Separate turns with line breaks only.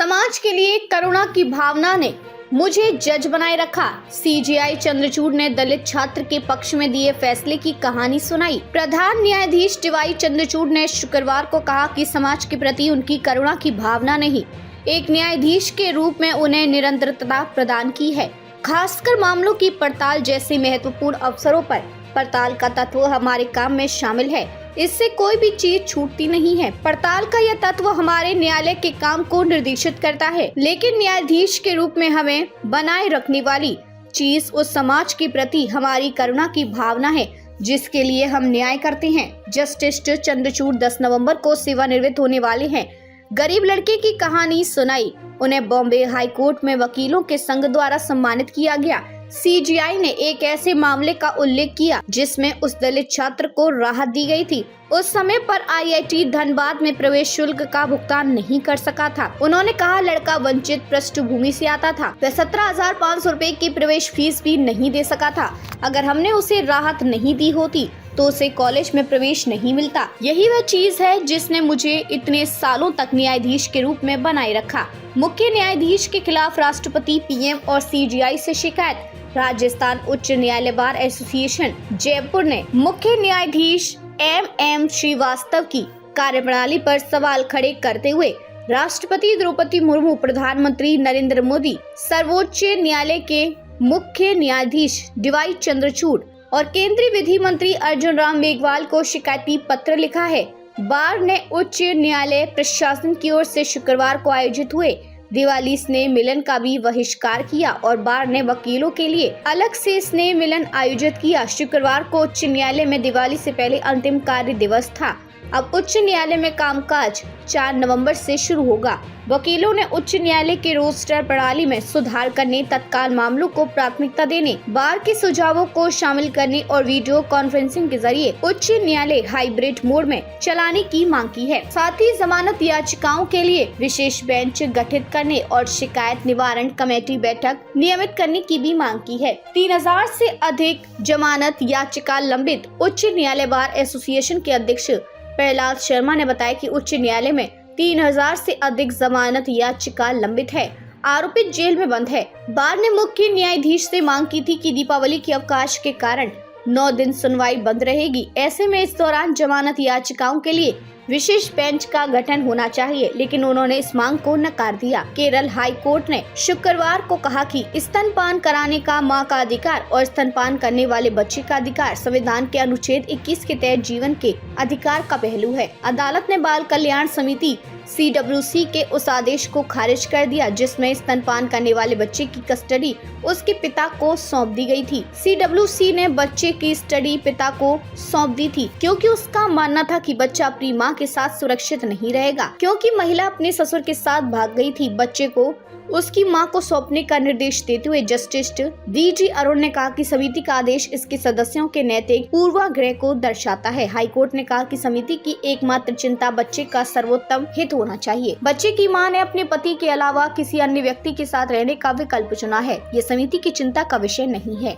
समाज के लिए करुणा की भावना ने मुझे जज बनाए रखा। सीजेआई चंद्रचूड़ ने दलित छात्र के पक्ष में दिए फैसले की कहानी सुनाई। प्रधान न्यायाधीश डीवाई चंद्रचूड़ ने शुक्रवार को कहा कि समाज के प्रति उनकी करुणा की भावना नहीं, एक न्यायाधीश के रूप में उन्हें निरंतरता प्रदान की है। खासकर मामलों की पड़ताल जैसे महत्वपूर्ण अवसरों पर पड़ताल का तत्व हमारे काम में शामिल है। इससे कोई भी चीज छूटती नहीं है। पड़ताल का यह तत्व हमारे न्यायालय के काम को निर्देशित करता है, लेकिन न्यायाधीश के रूप में हमें बनाए रखने वाली चीज उस समाज के प्रति हमारी करुणा की भावना है जिसके लिए हम न्याय करते हैं। जस्टिस चंद्रचूड़ 10 नवंबर को सेवानिवृत्त होने वाले हैं। गरीब लड़के की कहानी सुनाई। उन्हें बॉम्बे हाई कोर्ट में वकीलों के संघ द्वारा सम्मानित किया गया। सीजेआई ने एक ऐसे मामले का उल्लेख किया जिसमें उस दलित छात्र को राहत दी गई थी। उस समय पर आईआईटी धनबाद में प्रवेश शुल्क का भुगतान नहीं कर सका था। उन्होंने कहा, लड़का वंचित पृष्ठभूमि से आता था। वह 17,500 रुपए की प्रवेश फीस भी नहीं दे सका था। अगर हमने उसे राहत नहीं दी होती तो उसे कॉलेज में प्रवेश नहीं मिलता। यही वह चीज है जिसने मुझे इतने सालों तक न्यायाधीश के रूप में बनाए रखा। मुख्य न्यायाधीश के खिलाफ राष्ट्रपति, पीएम और सीजेआई से शिकायत। राजस्थान उच्च न्यायालय बार एसोसिएशन जयपुर ने मुख्य न्यायाधीश एम श्रीवास्तव की कार्यप्रणाली पर सवाल खड़े करते हुए राष्ट्रपति द्रौपदी मुर्मू, प्रधानमंत्री नरेंद्र मोदी, सर्वोच्च न्यायालय के मुख्य न्यायाधीश डीवाई चंद्रचूड़ और केंद्रीय विधि मंत्री अर्जुन राम मेघवाल को शिकायती पत्र लिखा है। बार ने उच्च न्यायालय प्रशासन की ओर से शुक्रवार को आयोजित हुए दिवाली स्नेह मिलन का भी बहिष्कार किया और बार ने वकीलों के लिए अलग से स्नेह मिलन आयोजित किया। शुक्रवार को उच्च न्यायालय में दिवाली से पहले अंतिम कार्य दिवस था। अब उच्च न्यायालय में कामकाज 4 नवंबर से शुरू होगा। वकीलों ने उच्च न्यायालय के रोस्टर प्रणाली में सुधार करने, तत्काल मामलों को प्राथमिकता देने, बार के सुझावों को शामिल करने और वीडियो कॉन्फ्रेंसिंग के जरिए उच्च न्यायालय हाइब्रिड मोड में चलाने की मांग की है। साथ ही जमानत याचिकाओं के लिए विशेष बेंच गठित करने और शिकायत निवारण कमेटी बैठक नियमित करने की भी मांग की है। 3000 से अधिक जमानत याचिका लंबित। उच्च न्यायालय बार एसोसिएशन के अध्यक्ष प्रहलाद शर्मा ने बताया कि उच्च न्यायालय में 3000 से अधिक जमानत याचिका लंबित है। आरोपित जेल में बंद है। बार ने मुख्य न्यायाधीश से मांग की थी कि दीपावली के अवकाश के कारण 9 दिन सुनवाई बंद रहेगी। ऐसे में इस दौरान जमानत याचिकाओं के लिए विशेष बेंच का गठन होना चाहिए, लेकिन उन्होंने इस मांग को नकार दिया। केरल हाई कोर्ट ने शुक्रवार को कहा कि स्तनपान कराने का मां का अधिकार और स्तनपान करने वाले बच्चे का अधिकार संविधान के अनुच्छेद 21 के तहत जीवन के अधिकार का पहलू है। अदालत ने बाल कल्याण समिति CWC के उस आदेश को खारिज कर दिया जिसमें स्तनपान करने वाले बच्चे की कस्टडी उसके पिता को सौंप दी गई थी। CWC ने बच्चे की कस्टडी पिता को सौंप दी थी क्योंकि उसका मानना था कि बच्चा अपनी मां के साथ सुरक्षित नहीं रहेगा, क्योंकि महिला अपने ससुर के साथ भाग गई थी। बच्चे को उसकी मां को सौंपने का निर्देश देते हुए जस्टिस DG अरुण ने कहा कि समिति का आदेश इसके सदस्यों के नैतिक पूर्वाग्रह को दर्शाता है। हाईकोर्ट ने कहा कि समिति की एकमात्र चिंता बच्चे का सर्वोत्तम हित होना चाहिए। बच्चे की मां ने अपने पति के अलावा किसी अन्य व्यक्ति के साथ रहने का विकल्प चुना है। ये समिति की चिंता का विषय नहीं है।